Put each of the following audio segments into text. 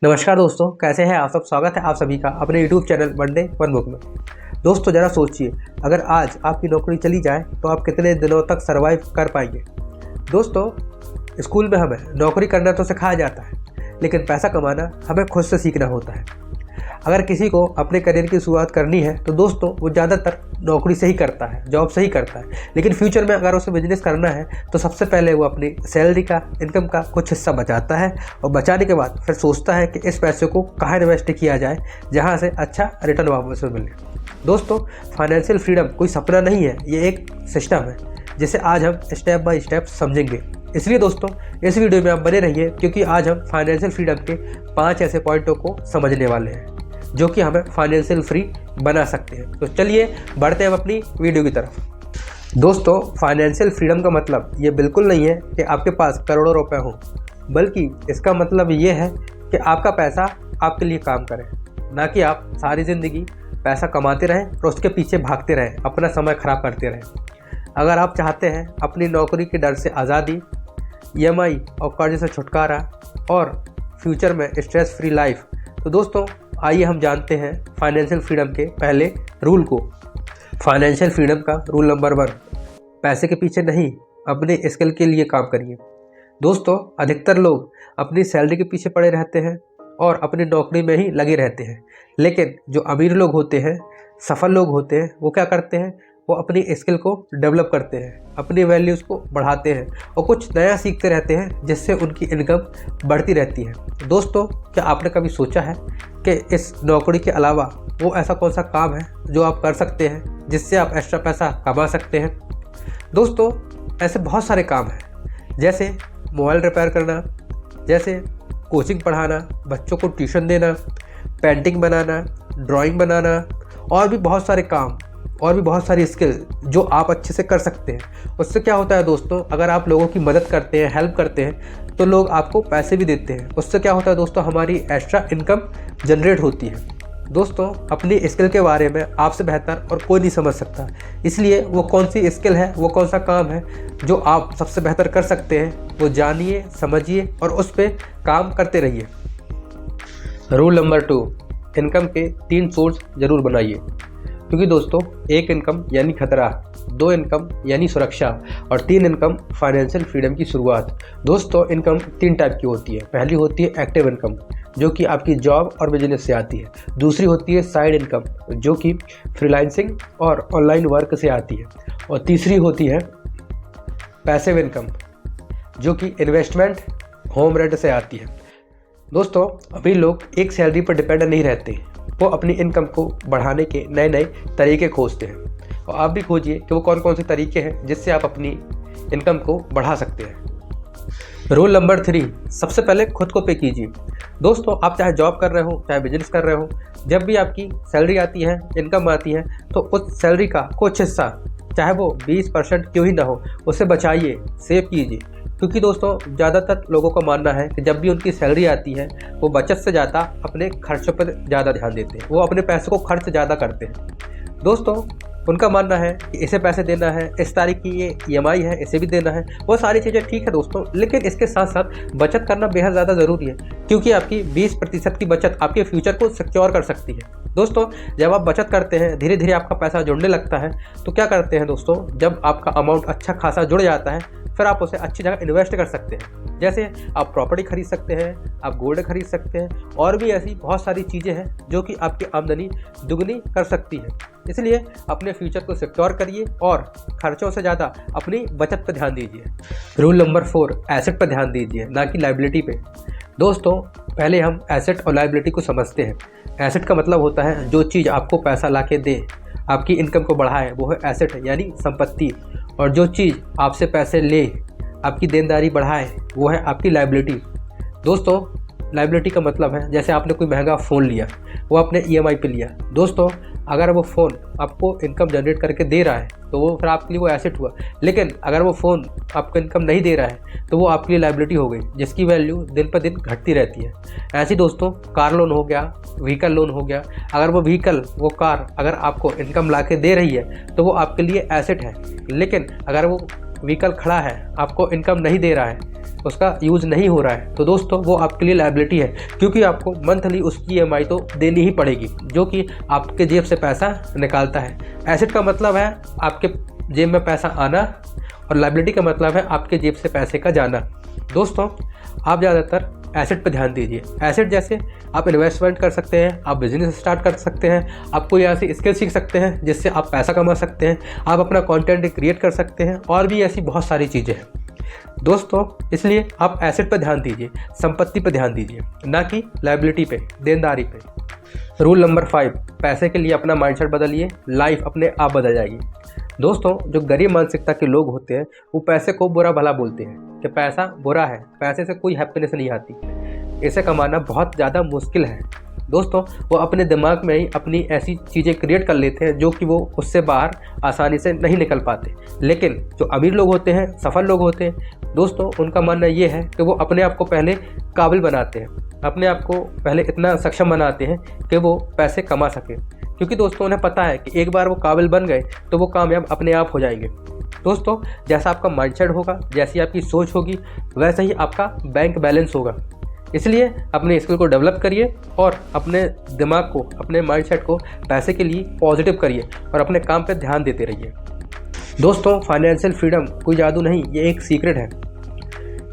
नमस्कार दोस्तों, कैसे हैं आप सब। स्वागत है आप सभी का अपने YouTube channel one day one book में। दोस्तों ज़रा सोचिए, अगर आज आपकी नौकरी चली जाए तो आप कितने दिनों तक सरवाइव कर पाएंगे। दोस्तों, स्कूल में हमें नौकरी करना तो सिखाया जाता है, लेकिन पैसा कमाना हमें खुद से सीखना होता है। अगर किसी को अपने करियर की शुरुआत करनी है तो दोस्तों वो ज़्यादातर नौकरी से ही करता है, जॉब से ही करता है। लेकिन फ्यूचर में अगर उसे बिजनेस करना है तो सबसे पहले वो अपनी सैलरी का, इनकम का कुछ हिस्सा बचाता है और बचाने के बाद फिर सोचता है कि इस पैसे को कहाँ इन्वेस्ट किया जाए जहाँ से अच्छा रिटर्न वापस मिले। दोस्तों, फाइनेंशियल फ्रीडम कोई सपना नहीं है, ये एक सिस्टम है जिसे आज हम स्टेप बाय स्टेप समझेंगे। इसलिए दोस्तों इस वीडियो में आप बने रहिए, क्योंकि आज हम फाइनेंशियल फ्रीडम के 5 ऐसे पॉइंटों को समझने वाले हैं जो कि हमें फाइनेंशियल फ्री बना सकते हैं। तो चलिए बढ़ते हैं अपनी वीडियो की तरफ। दोस्तों, फाइनेंशियल फ्रीडम का मतलब ये बिल्कुल नहीं है कि आपके पास करोड़ों रुपए हों, बल्कि इसका मतलब ये है कि आपका पैसा आपके लिए काम करे, ना कि आप सारी ज़िंदगी पैसा कमाते रहें और उसके पीछे भागते रहें, अपना समय ख़राब करते रहें। अगर आप चाहते हैं अपनी नौकरी के डर से आज़ादी, EMI और कर्ज से छुटकारा और फ्यूचर में स्ट्रेस फ्री लाइफ, तो दोस्तों आइए हम जानते हैं फाइनेंशियल फ्रीडम के पहले रूल को। फाइनेंशियल फ्रीडम का रूल नंबर 1, पैसे के पीछे नहीं, अपने स्किल के लिए काम करिए। दोस्तों, अधिकतर लोग अपनी सैलरी के पीछे पड़े रहते हैं और अपनी नौकरी में ही लगे रहते हैं, लेकिन जो अमीर लोग होते हैं, सफल लोग होते हैं, वो क्या करते हैं, वो अपनी स्किल को डेवलप करते हैं, अपनी वैल्यूज़ को बढ़ाते हैं और कुछ नया सीखते रहते हैं, जिससे उनकी इनकम बढ़ती रहती है। दोस्तों, क्या आपने कभी सोचा है कि इस नौकरी के अलावा वो ऐसा कौन सा काम है जो आप कर सकते हैं जिससे आप एक्स्ट्रा पैसा कमा सकते हैं। दोस्तों, ऐसे बहुत सारे काम हैं, जैसे मोबाइल रिपेयर करना, जैसे कोचिंग पढ़ाना, बच्चों को ट्यूशन देना, पेंटिंग बनाना, ड्राइंग बनाना, और भी बहुत सारे काम और भी बहुत सारी स्किल जो आप अच्छे से कर सकते हैं। उससे क्या होता है दोस्तों, अगर आप लोगों की मदद करते हैं, हेल्प करते हैं, तो लोग आपको पैसे भी देते हैं। उससे क्या होता है दोस्तों, हमारी एक्स्ट्रा इनकम जनरेट होती है। दोस्तों, अपनी स्किल के बारे में आपसे बेहतर और कोई नहीं समझ सकता, इसलिए वो कौन सी स्किल है, वो कौन सा काम है जो आप सबसे बेहतर कर सकते हैं, वो जानिए, समझिए और उस पर काम करते रहिए। रूल नंबर 2, इनकम के 3 सोर्स जरूर बनाइए, क्योंकि दोस्तों 1 इनकम यानी खतरा, 2 इनकम यानी सुरक्षा और 3 इनकम फाइनेंशियल फ्रीडम की शुरुआत। दोस्तों, इनकम 3 टाइप की होती है। पहली होती है एक्टिव इनकम, जो कि आपकी जॉब और बिजनेस से आती है। दूसरी होती है साइड इनकम, जो कि फ्रीलांसिंग और ऑनलाइन वर्क से आती है। और तीसरी होती है पैसिव इनकम, जो कि इन्वेस्टमेंट, होम रेंट से आती है। दोस्तों, अभी लोग एक सैलरी पर डिपेंड नहीं रहते, वो अपनी इनकम को बढ़ाने के नए नए तरीके खोजते हैं। और आप भी खोजिए कि वो कौन कौन से तरीके हैं जिससे आप अपनी इनकम को बढ़ा सकते हैं। रूल नंबर 3, सबसे पहले खुद को पे कीजिए। दोस्तों, आप चाहे जॉब कर रहे हो, चाहे बिजनेस कर रहे हो, जब भी आपकी सैलरी आती है, इनकम आती है, तो उस सैलरी का कुछ हिस्सा, चाहे वो 20% क्यों ही ना हो, उसे बचाइए, सेव कीजिए। क्योंकि दोस्तों ज़्यादातर लोगों का मानना है कि जब भी उनकी सैलरी आती है वो बचत से ज़्यादा अपने खर्चों पर ज़्यादा ध्यान देते हैं, वो अपने पैसे को खर्च ज़्यादा करते हैं। दोस्तों, उनका मानना है कि इसे पैसे देना है, इस तारीख की ये EMI है, इसे भी देना है। वो सारी चीज़ें ठीक है दोस्तों, लेकिन इसके साथ साथ बचत करना बेहद ज़्यादा ज़रूरी है, क्योंकि आपकी 20% की बचत आपके फ्यूचर को सिक्योर कर सकती है। दोस्तों, जब आप बचत करते हैं, धीरे धीरे आपका पैसा जुड़ने लगता है, तो क्या करते हैं दोस्तों, जब आपका अमाउंट अच्छा खासा जुड़ जाता है, फिर आप उसे अच्छी जगह इन्वेस्ट कर सकते हैं। जैसे आप प्रॉपर्टी खरीद सकते हैं, आप गोल्ड खरीद सकते हैं, और भी ऐसी बहुत सारी चीज़ें हैं जो कि आपकी आमदनी दुगनी कर सकती है। इसलिए अपने फ्यूचर को सिक्योर करिए और खर्चों से ज़्यादा अपनी बचत पर ध्यान दीजिए। रूल नंबर 4, एसेट पर ध्यान दीजिए, ना कि लायबिलिटी पे। दोस्तों, पहले हम एसेट और लायबिलिटी को समझते हैं। एसेट का मतलब होता है जो चीज़ आपको पैसा ला के दे, आपकी इनकम को बढ़ाए, वो है एसेट यानी संपत्ति। और जो चीज़ आपसे पैसे ले, आपकी देनदारी बढ़ाए, वो है आपकी लायबिलिटी। दोस्तों, लायबिलिटी का मतलब है जैसे आपने कोई महंगा फ़ोन लिया, वो आपने EMI पे लिया। दोस्तों, अगर वो फ़ोन आपको इनकम जनरेट करके दे रहा है तो वो फिर आपके लिए वो एसेट हुआ, लेकिन अगर वो फ़ोन आपको इनकम नहीं दे रहा है तो वो आपके लिए लायबिलिटी हो गई, जिसकी वैल्यू दिन पर दिन घटती रहती है। ऐसे दोस्तों, कार लोन हो गया, व्हीकल लोन हो गया, अगर वो व्हीकल, वो कार अगर आपको इनकम ला के दे रही है तो वो आपके लिए एसेट है, लेकिन अगर वो व्हीकल खड़ा है, आपको इनकम नहीं दे रहा है, उसका यूज़ नहीं हो रहा है तो दोस्तों वो आपके लिए लायबिलिटी है, क्योंकि आपको मंथली उसकी EMI तो देनी ही पड़ेगी, जो कि आपके जेब से पैसा निकालता है। एसेट का मतलब है आपके जेब में पैसा आना और लायबिलिटी का मतलब है आपके जेब से पैसे का जाना। दोस्तों आप ज़्यादातर एसेट पर ध्यान दीजिए। एसेट जैसे आप इन्वेस्टमेंट कर सकते हैं, आप बिजनेस स्टार्ट कर सकते हैं, आप कोई ऐसी स्किल सीख सकते हैं जिससे आप पैसा कमा सकते हैं, आप अपना कंटेंट क्रिएट कर सकते हैं, और भी ऐसी बहुत सारी चीज़ें हैं दोस्तों। इसलिए आप एसेट पर ध्यान दीजिए, संपत्ति पर ध्यान दीजिए, ना कि लायबिलिटी पे, देनदारी पे। रूल नंबर 5, पैसे के लिए अपना माइंडसेट बदलिए, लाइफ अपने आप बदल जाएगी। दोस्तों जो गरीब मानसिकता के लोग होते हैं वो पैसे को बुरा भला बोलते हैं कि पैसा बुरा है, पैसे से कोई हैप्पीनेस नहीं आती, इसे कमाना बहुत ज़्यादा मुश्किल है। दोस्तों वो अपने दिमाग में ही अपनी ऐसी चीज़ें क्रिएट कर लेते हैं जो कि वो उससे बाहर आसानी से नहीं निकल पाते। लेकिन जो अमीर लोग होते हैं, सफल लोग होते हैं दोस्तों, उनका मानना ये है कि वो अपने आप को पहले काबिल बनाते हैं, अपने आप को पहले इतना सक्षम बनाते हैं कि वो पैसे कमा सकें, क्योंकि दोस्तों उन्हें पता है कि एक बार वो काबिल बन गए तो वो कामयाब अपने आप हो जाएंगे। दोस्तों जैसा आपका माइंडसेट होगा, जैसी आपकी सोच होगी, वैसे ही आपका बैंक बैलेंस होगा। इसलिए अपने स्किल को डेवलप करिए और अपने दिमाग को, अपने माइंडसेट को पैसे के लिए पॉजिटिव करिए और अपने काम पर ध्यान देते रहिए। दोस्तों फाइनेंशियल फ्रीडम कोई जादू नहीं, ये एक सीक्रेट है।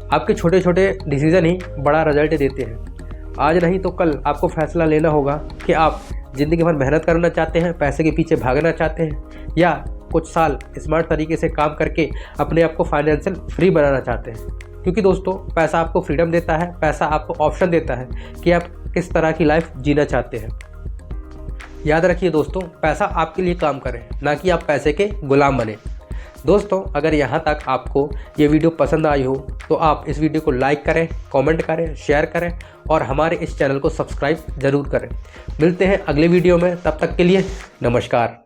आपके छोटे छोटे डिसीजन ही बड़ा रिजल्ट देते हैं। आज नहीं तो कल आपको फैसला लेना होगा कि आप ज़िंदगी भर मेहनत करना चाहते हैं, पैसे के पीछे भागना चाहते हैं, या कुछ साल स्मार्ट तरीके से काम करके अपने आप को फाइनेंशियल फ्री बनाना चाहते हैं। क्योंकि दोस्तों पैसा आपको फ्रीडम देता है, पैसा आपको ऑप्शन देता है कि आप किस तरह की लाइफ जीना चाहते हैं। याद रखिए दोस्तों, पैसा आपके लिए काम करे, ना कि आप पैसे के गुलाम बने। दोस्तों अगर यहाँ तक आपको ये वीडियो पसंद आई हो तो आप इस वीडियो को लाइक करें, कमेंट करें, शेयर करें और हमारे इस चैनल को सब्सक्राइब ज़रूर करें। मिलते हैं अगले वीडियो में, तब तक के लिए नमस्कार।